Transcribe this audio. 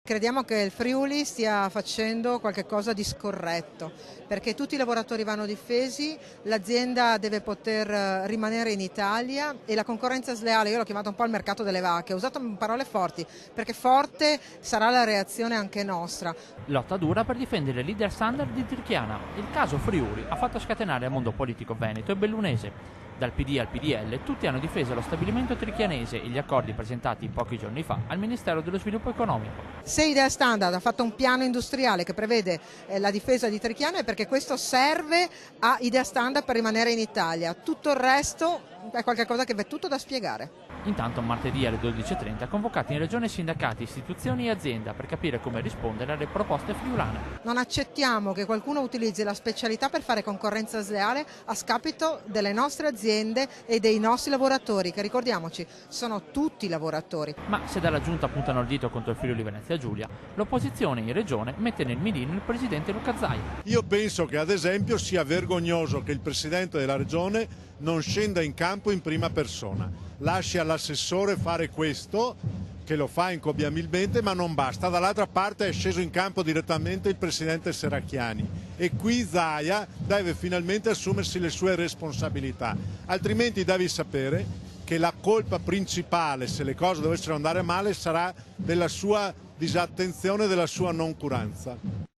Crediamo che il Friuli stia facendo qualcosa di scorretto, perché tutti i lavoratori vanno difesi, l'azienda deve poter rimanere in Italia e la concorrenza sleale, io l'ho chiamato un po' il mercato delle vacche, ho usato parole forti, perché forte sarà la reazione anche nostra. Lotta dura per difendere il leader standard di Tirchiana. Il caso Friuli ha fatto scatenare il mondo politico veneto e bellunese. Dal PD al PDL tutti hanno difeso lo stabilimento tirchianese e gli accordi presentati pochi giorni fa al Ministero dello Sviluppo Economico. Se Idea Standard ha fatto un piano industriale che prevede la difesa di Tirchiana è perché questo serve a Idea Standard per rimanere in Italia, tutto il resto è qualcosa che è tutto da spiegare. Intanto martedì alle 12.30 convocati in regione sindacati, istituzioni e azienda per capire come rispondere alle proposte friulane. Non accettiamo che qualcuno utilizzi la specialità per fare concorrenza sleale a scapito delle nostre aziende e dei nostri lavoratori, che ricordiamoci sono tutti lavoratori. Ma se dalla giunta puntano il dito contro il Friuli Venezia Giulia, l'opposizione in regione mette nel mirino il presidente Luca Zaia. Io penso che ad esempio sia vergognoso che il presidente della regione non scenda in campo in prima persona, lasci all'assessore fare questo, che lo fa incomiabilmente, ma non basta. Dall'altra parte è sceso in campo direttamente il presidente Serracchiani e qui Zaia deve finalmente assumersi le sue responsabilità, altrimenti devi sapere che la colpa principale, se le cose dovessero andare male, sarà della sua disattenzione, della sua noncuranza.